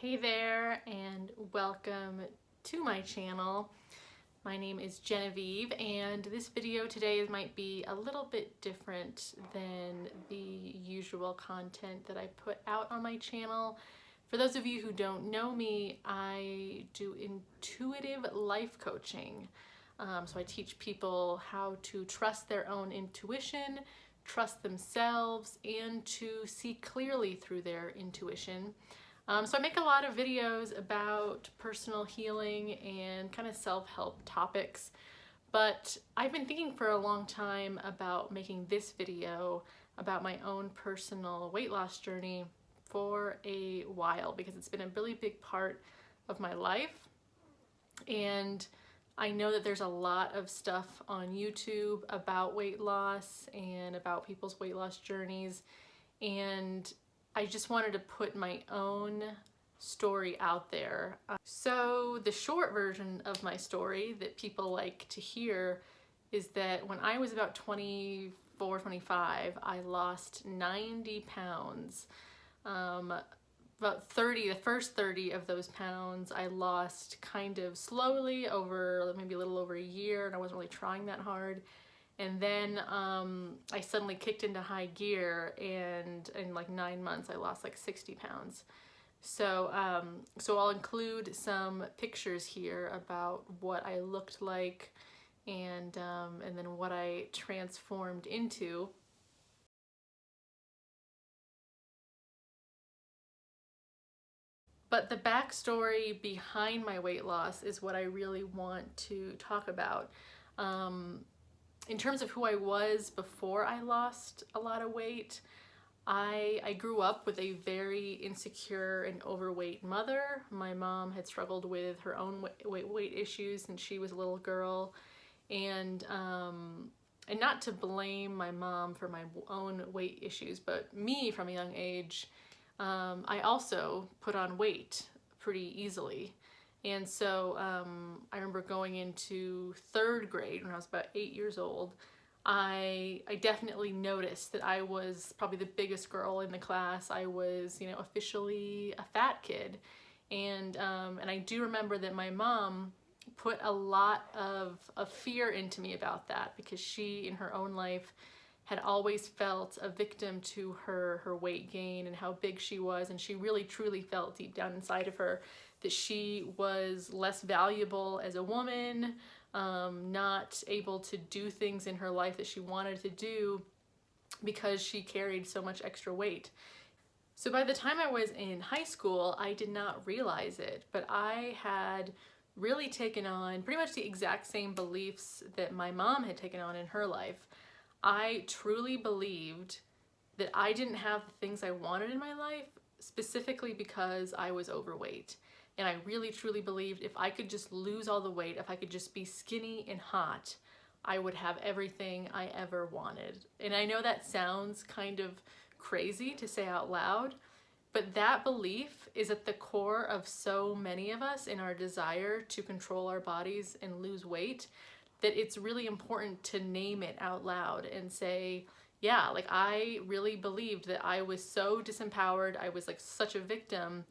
Hey there and welcome to my channel. My name is Genevieve and this video today might be a little bit different than the usual content that I put out on my channel. For those of you who don't know me, I do intuitive life coaching. So I teach people how to trust their own intuition, trust themselves, and to see clearly through their intuition. So I make a lot of videos about personal healing and kind of self-help topics, but I've been thinking for a long time about making this video about my own personal weight loss journey for a while because it's been a really big part of my life. And I know that there's a lot of stuff on YouTube about weight loss and about people's weight loss journeys, and I just wanted to put my own story out there. So the short version of my story that people like to hear is that when I was about 24, 25, I lost 90 pounds. About 30, the first 30 of those pounds I lost kind of slowly over maybe a little over a year, and I wasn't really trying that hard. And then I suddenly kicked into high gear, and in like 9 months I lost like 60 pounds. So I'll include some pictures here about what I looked like and then what I transformed into. But the backstory behind my weight loss is what I really want to talk about. In terms of who I was before I lost a lot of weight, I grew up with a very insecure and overweight mother. My mom had struggled with her own weight issues since she was a little girl, and not to blame my mom for my own weight issues, but me from a young age, I also put on weight pretty easily. And so I remember going into 3rd grade when I was about 8 years old. I definitely noticed that I was probably the biggest girl in the class. I was, officially a fat kid. And I do remember that my mom put a lot of fear into me about that, because she, in her own life, had always felt a victim to her weight gain and how big she was, and she really truly felt deep down inside of her that she was less valuable as a woman, not able to do things in her life that she wanted to do because she carried so much extra weight. So by the time I was in high school, I did not realize it, but I had really taken on pretty much the exact same beliefs that my mom had taken on in her life. I truly believed that I didn't have the things I wanted in my life specifically because I was overweight. And I really truly believed if I could just lose all the weight, if I could just be skinny and hot, I would have everything I ever wanted. And I know that sounds kind of crazy to say out loud, but that belief is at the core of so many of us in our desire to control our bodies and lose weight, that it's really important to name it out loud and say, yeah, like I really believed that I was so disempowered, I was like such a victim,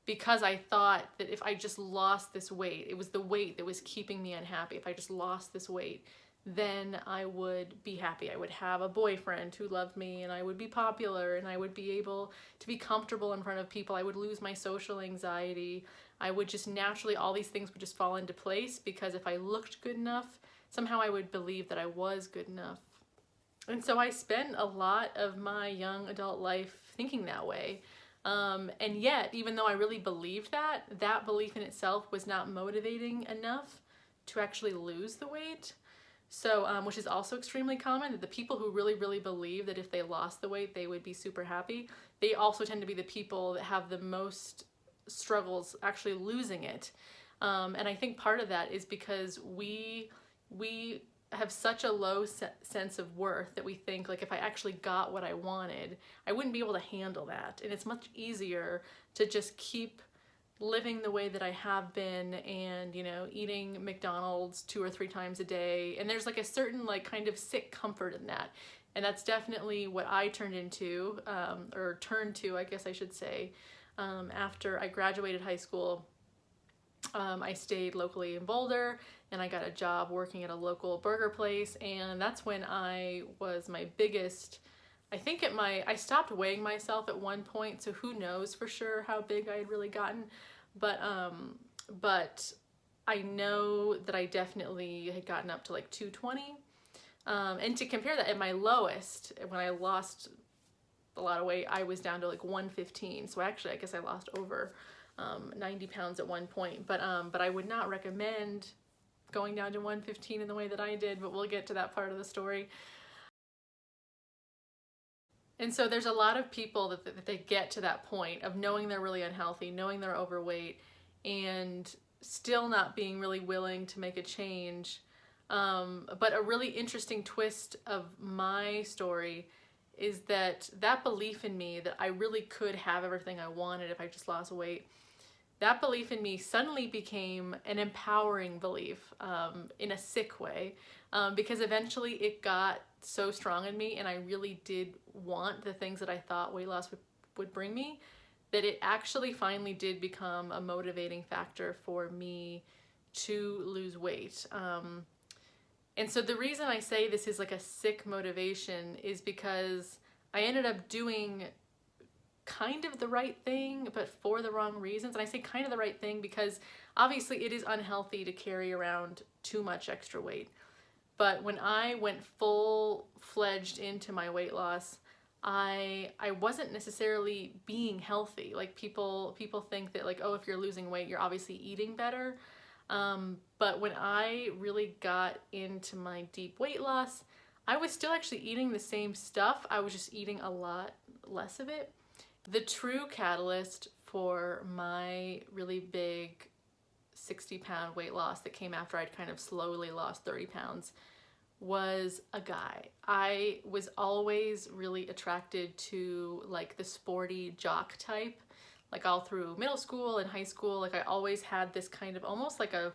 because I thought that if I just lost this weight, it was the weight that was keeping me unhappy. If I just lost this weight, then I would be happy. I would have a boyfriend who loved me, and I would be popular, and I would be able to be comfortable in front of people. I would lose my social anxiety. I would just naturally, all these things would just fall into place, because if I looked good enough, somehow I would believe that I was good enough. And so I spent a lot of my young adult life thinking that way. And yet, even though I really believed that, that belief in itself was not motivating enough to actually lose the weight. So, which is also extremely common, that the people who really, really believe that if they lost the weight, they would be super happy, they also tend to be the people that have the most struggles actually losing it. And I think part of that is because we have such a low sense of worth that we think, like, if I actually got what I wanted, I wouldn't be able to handle that. And it's much easier to just keep living the way that I have been and, eating McDonald's 2 or 3 times a day. And there's like a certain like kind of sick comfort in that. And that's definitely what I turned to, I guess I should say. After I graduated high school, I stayed locally in Boulder, and I got a job working at a local burger place, and that's when I was my biggest. I stopped weighing myself at one point, so who knows for sure how big I had really gotten, but I know that I definitely had gotten up to like 220. And to compare that, at my lowest, when I lost a lot of weight, I was down to like 115. So actually, I guess I lost over 90 pounds at one point. But I would not recommend going down to 115 in the way that I did, but we'll get to that part of the story. And so there's a lot of people that they get to that point of knowing they're really unhealthy, knowing they're overweight, and still not being really willing to make a change. But a really interesting twist of my story is that belief in me that I really could have everything I wanted if I just lost weight, that belief in me suddenly became an empowering belief, in a sick way, because eventually it got so strong in me and I really did want the things that I thought weight loss would bring me, that it actually finally did become a motivating factor for me to lose weight. And so the reason I say this is like a sick motivation is because I ended up doing kind of the right thing, but for the wrong reasons. And I say kind of the right thing because obviously it is unhealthy to carry around too much extra weight. But when I went full-fledged into my weight loss, I wasn't necessarily being healthy. Like people think that like, oh, if you're losing weight, you're obviously eating better. But when I really got into my deep weight loss, I was still actually eating the same stuff. I was just eating a lot less of it. The true catalyst for my really big 60-pound weight loss that came after I'd kind of slowly lost 30 pounds was a guy. I was always really attracted to like the sporty jock type, like all through middle school and high school. Like I always had this kind of almost like a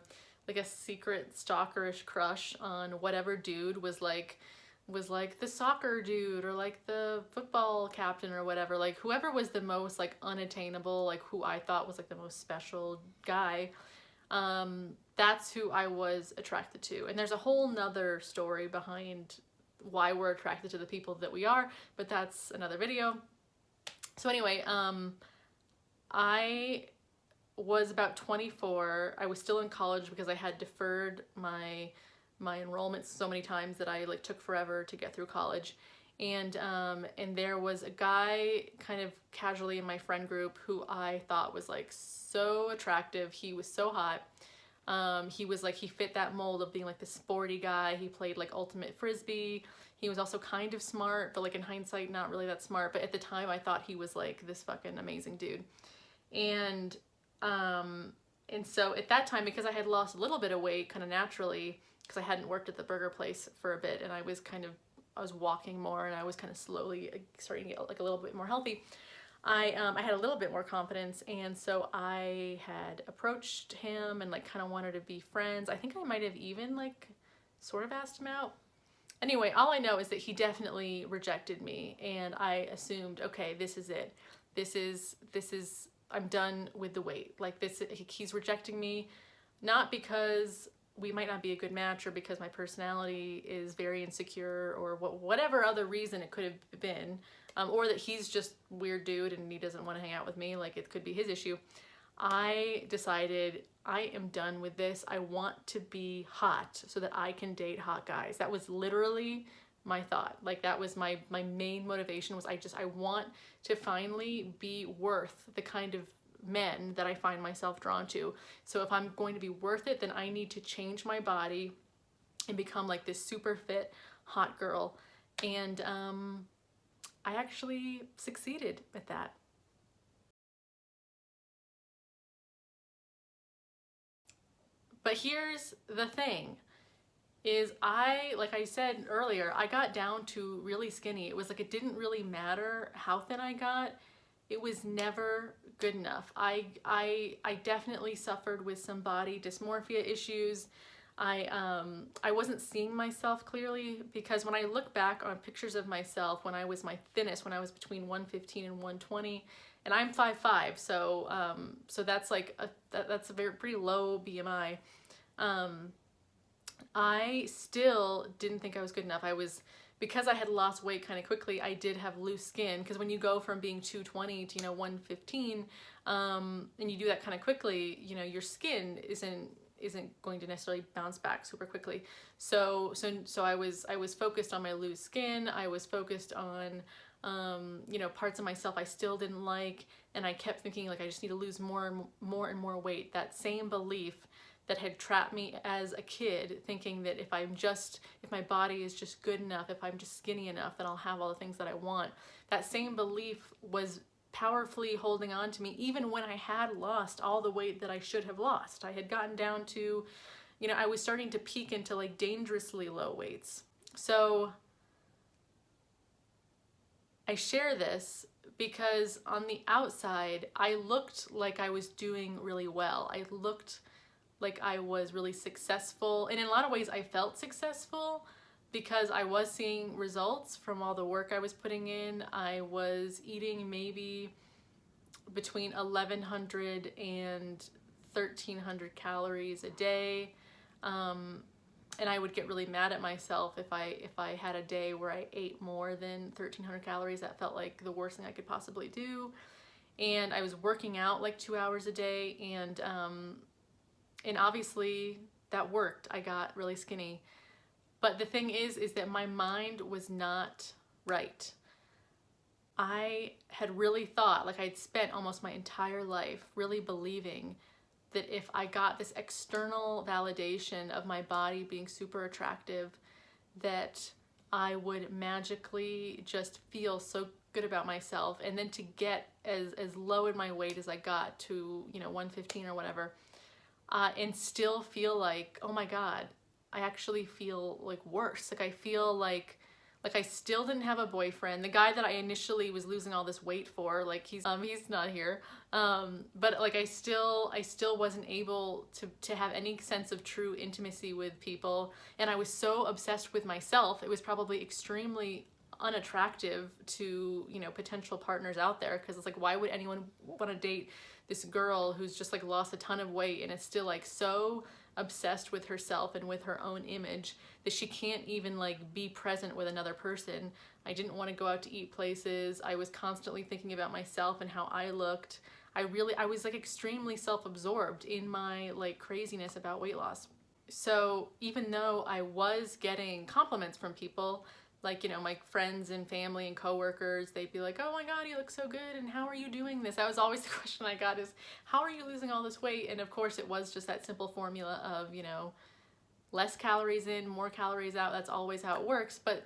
secret stalkerish crush on whatever dude was like the soccer dude or like the football captain or whatever, like whoever was the most like unattainable, like who I thought was like the most special guy. That's who I was attracted to. And there's a whole nother story behind why we're attracted to the people that we are, but that's another video. So anyway, I was about 24. I was still in college because I had deferred my enrollment so many times that I like took forever to get through college. And there was a guy kind of casually in my friend group who I thought was like so attractive. He was so hot. He was like, he fit that mold of being like the sporty guy. He played like ultimate frisbee. He was also kind of smart, but like in hindsight, not really that smart. But at the time I thought he was like this fucking amazing dude. And so at that time, because I had lost a little bit of weight kind of naturally, because I hadn't worked at the burger place for a bit and I was walking more and I was kind of slowly starting to get like a little bit more healthy, I had a little bit more confidence, and so I had approached him and like kind of wanted to be friends. I think I might have even like sort of asked him out. Anyway, all I know is that he definitely rejected me, and I assumed, okay, this is it. This is I'm done with the weight. Like he's rejecting me, not because we might not be a good match or because my personality is very insecure or whatever other reason it could have been, or that he's just a weird dude and he doesn't want to hang out with me. Like it could be his issue. I decided I am done with this. I want to be hot so that I can date hot guys. That was literally my thought. Like that was my main motivation, was I want to finally be worth the kind of men that I find myself drawn to. So if I'm going to be worth it, then I need to change my body and become like this super fit hot girl. And I actually succeeded at that. But here's the thing, is like I said earlier, I got down to really skinny. It was like, it didn't really matter how thin I got. It was never good enough. I definitely suffered with some body dysmorphia issues. I wasn't seeing myself clearly, because when I look back on pictures of myself when I was my thinnest, when I was between 115 and 120, and I'm 5'5", so so that's like that's a pretty low BMI. I still didn't think I was good enough. Because I had lost weight kind of quickly, I did have loose skin, because when you go from being 220 to 115, and you do that kind of quickly, your skin isn't going to necessarily bounce back super quickly. So I was focused on my loose skin. I was focused on parts of myself I still didn't like, and I kept thinking like I just need to lose more and more weight. That same belief that had trapped me as a kid, thinking that if my body is just good enough, if I'm just skinny enough, then I'll have all the things that I want. That same belief was powerfully holding on to me even when I had lost all the weight that I should have lost. I had gotten down to, I was starting to peak into like dangerously low weights. So I share this because on the outside, I looked like I was doing really well. I looked like I was really successful, and in a lot of ways I felt successful because I was seeing results from all the work I was putting in. I was eating maybe between 1,100 and 1,300 calories a day, and I would get really mad at myself if I had a day where I ate more than 1,300 calories. That felt like the worst thing I could possibly do. And I was working out like 2 hours a day, and obviously that worked. I got really skinny. But the thing is that my mind was not right. I had really thought, like I'd spent almost my entire life really believing that if I got this external validation of my body being super attractive, that I would magically just feel so good about myself. And then to get as low in my weight as I got to, 115 or whatever, and still feel like, oh my God, I actually feel like worse. Like I feel like I still didn't have a boyfriend. The guy that I initially was losing all this weight for, like he's not here. But like I still wasn't able to have any sense of true intimacy with people. And I was so obsessed with myself. It was probably extremely unattractive to, potential partners out there. Cause it's like, why would anyone want to date this girl who's just like lost a ton of weight and is still like so obsessed with herself and with her own image that she can't even like be present with another person. I didn't want to go out to eat places. I was constantly thinking about myself and how I looked. I was like extremely self-absorbed in my like craziness about weight loss. So even though I was getting compliments from people, like, my friends and family and coworkers, they'd be like, oh my God, you look so good, and how are you doing this? That was always the question I got, is how are you losing all this weight? And of course it was just that simple formula of, less calories in, more calories out. That's always how it works. But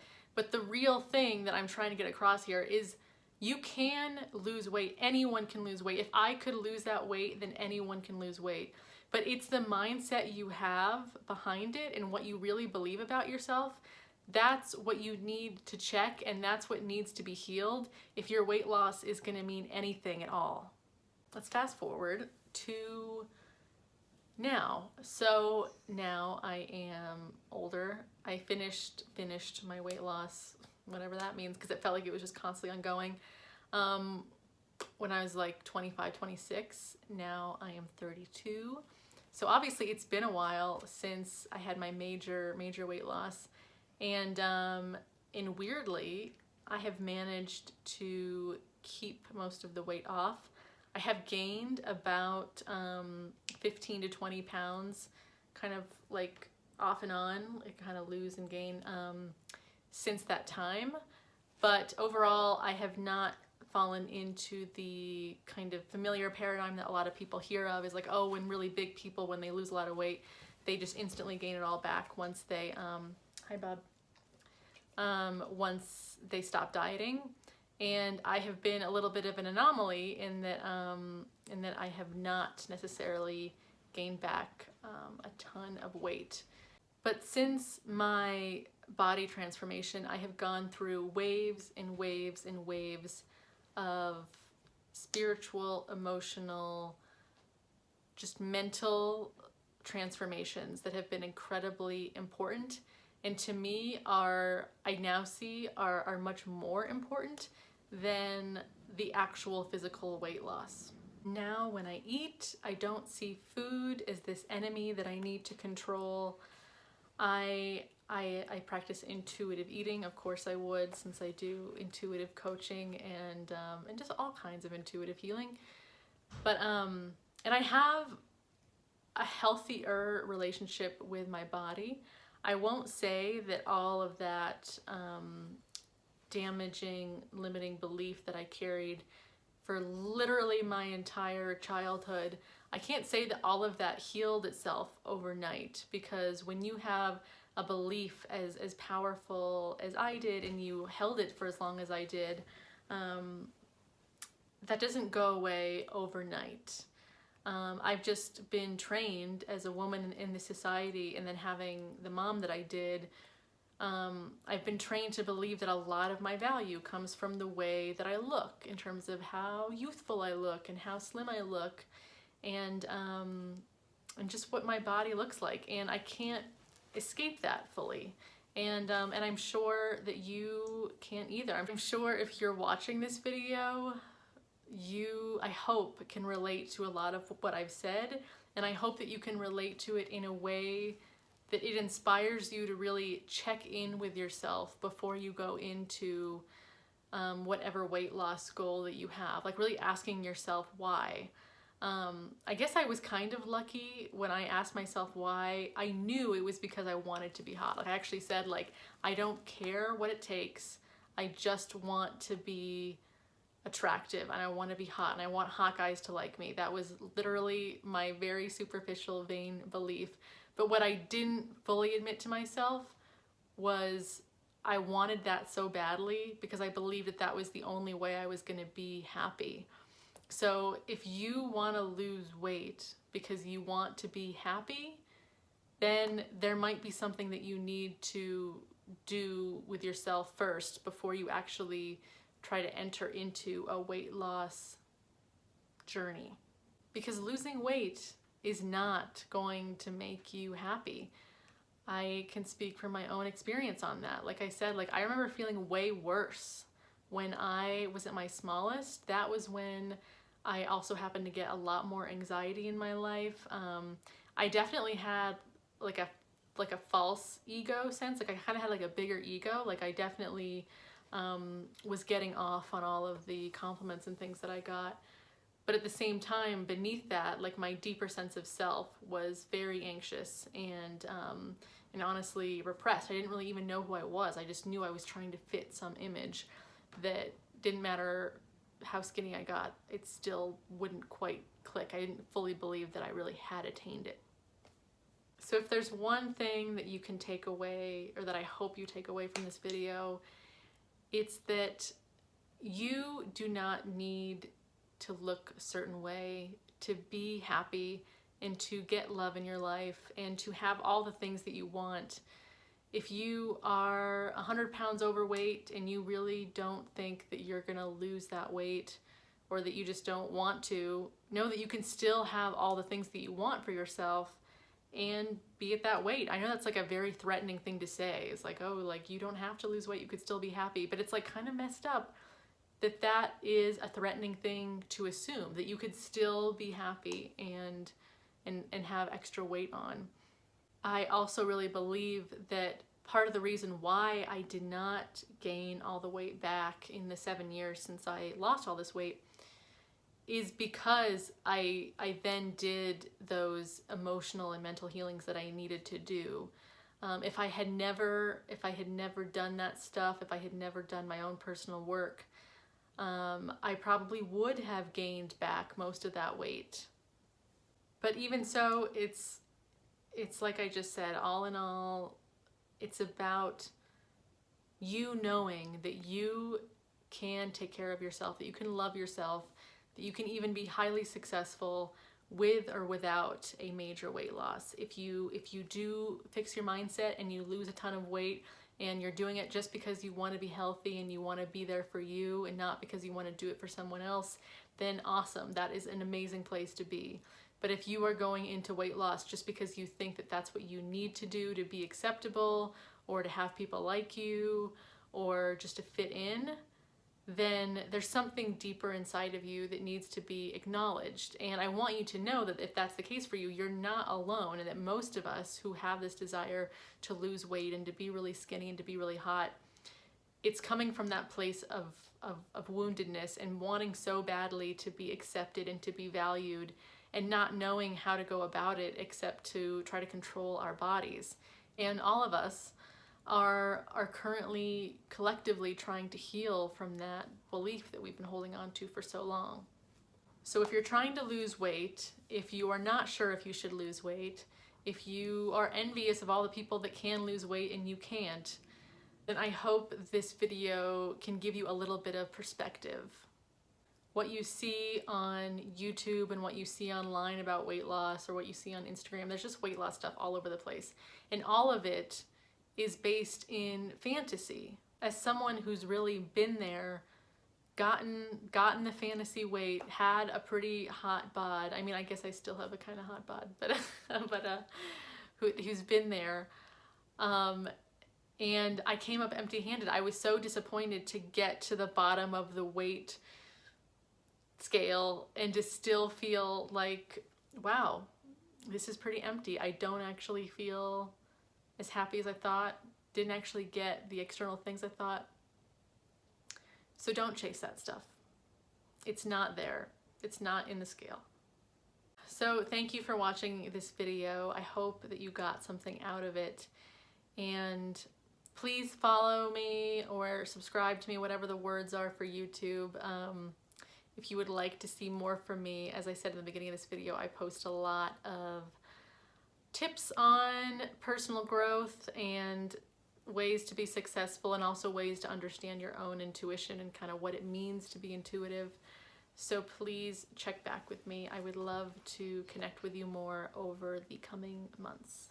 the real thing that I'm trying to get across here is you can lose weight. Anyone can lose weight. If I could lose that weight, then anyone can lose weight. But it's the mindset you have behind it and what you really believe about yourself. That's what you need to check, and that's what needs to be healed if your weight loss is going to mean anything at all. Let's fast forward to now. So now I am older. I finished my weight loss, whatever that means, because it felt like it was just constantly ongoing. When I was like 25, 26, now I am 32. So obviously it's been a while since I had my major weight loss. And weirdly, I have managed to keep most of the weight off. I have gained about 15 to 20 pounds, kind of like off and on, like kind of lose and gain since that time. But overall, I have not fallen into the kind of familiar paradigm that a lot of people hear of, is like, oh, when really big people, when they lose a lot of weight, they just instantly gain it all back once they, hi Bob, once they stop dieting. And I have been a little bit of an anomaly in that I have not necessarily gained back a ton of weight. But since my body transformation, I have gone through waves and waves and waves of spiritual, emotional, just mental transformations that have been incredibly important, and to me I now see are much more important than the actual physical weight loss. Now when I eat, I don't see food as this enemy that I need to control. I practice intuitive eating. Of course I would, since I do intuitive coaching and just all kinds of intuitive healing. But and I have a healthier relationship with my body. I won't say that all of that damaging, limiting belief that I carried for literally my entire childhood, I can't say that all of that healed itself overnight, because when you have a belief as powerful as I did and you held it for as long as I did, that doesn't go away overnight. I've just been trained as a woman in this society, and then having the mom that I did, I've been trained to believe that a lot of my value comes from the way that I look, in terms of how youthful I look and how slim I look, and just what my body looks like, and I can't escape that fully. And I'm sure that you can't either. I'm sure if you're watching this video, you, I hope, can relate to a lot of what I've said, and I hope that you can relate to it in a way that it inspires you to really check in with yourself before you go into whatever weight loss goal that you have. Like really asking yourself why. I guess I was kind of lucky when I asked myself why. I knew it was because I wanted to be hot. Like I actually said, like, I don't care what it takes. I just want to be attractive, and I want to be hot, and I want hot guys to like me. That was literally my very superficial, vain belief. But what I didn't fully admit to myself was I wanted that so badly because I believed that that was the only way I was going to be happy. So if you want to lose weight because you want to be happy, then there might be something that you need to do with yourself first before you actually try to enter into a weight loss journey. Because losing weight is not going to make you happy. I can speak from my own experience on that. Like I said, like I remember feeling way worse when I was at my smallest. That was when I also happened to get a lot more anxiety in my life. I definitely had like a false ego sense. Like I kind of had like a bigger ego. Like I definitely was getting off on all of the compliments and things that I got. But at the same time, beneath that, like my deeper sense of self was very anxious and honestly repressed. I didn't really even know who I was. I just knew I was trying to fit some image that didn't matter how skinny I got. It still wouldn't quite click. I didn't fully believe that I really had attained it. So if there's one thing that you can take away, or that I hope you take away from this video, it's that you do not need to look a certain way to be happy and to get love in your life and to have all the things that you want. If you are 100 pounds overweight and you really don't think that you're gonna lose that weight, or that you just don't want to, know that you can still have all the things that you want for yourself and be at that weight. I know that's like a very threatening thing to say. It's like, oh, like you don't have to lose weight, you could still be happy. But it's like kind of messed up that that is a threatening thing to assume, that you could still be happy and have extra weight on. I also really believe that part of the reason why I did not gain all the weight back in the 7 years since I lost all this weight is because I then did those emotional and mental healings that I needed to do. If I had never done that stuff, if I had never done my own personal work, I probably would have gained back most of that weight. But even so, it's like I just said, all in all, it's about you knowing that you can take care of yourself, that you can love yourself, that you can even be highly successful with or without a major weight loss. If you do fix your mindset and you lose a ton of weight and you're doing it just because you want to be healthy and you want to be there for you and not because you want to do it for someone else, then awesome. That is an amazing place to be. But if you are going into weight loss just because you think that that's what you need to do to be acceptable or to have people like you or just to fit in, then there's something deeper inside of you that needs to be acknowledged. And I want you to know that if that's the case for you, you're not alone, and that most of us who have this desire to lose weight and to be really skinny and to be really hot, it's coming from that place of woundedness and wanting so badly to be accepted and to be valued, and not knowing how to go about it except to try to control our bodies. And all of us are currently collectively trying to heal from that belief that we've been holding on to for so long. So if you're trying to lose weight, if you are not sure if you should lose weight, if you are envious of all the people that can lose weight and you can't, then I hope this video can give you a little bit of perspective. What you see on YouTube and what you see online about weight loss, or what you see on Instagram, there's just weight loss stuff all over the place. And all of it is based in fantasy. As someone who's really been there, gotten the fantasy weight, had a pretty hot bod. I mean, I guess I still have a kind of hot bod, but who's been there. And I came up empty-handed. I was so disappointed to get to the bottom of the weight scale and to still feel like, wow, this is pretty empty. I don't actually feel as happy as I thought, didn't actually get the external things I thought. So don't chase that stuff. It's not there. It's not in the scale. So thank you for watching this video. I hope that you got something out of it. And please follow me or subscribe to me, whatever the words are for YouTube. If you would like to see more from me, as I said in the beginning of this video, I post a lot of tips on personal growth and ways to be successful, and also ways to understand your own intuition and kind of what it means to be intuitive. So please check back with me. I would love to connect with you more over the coming months.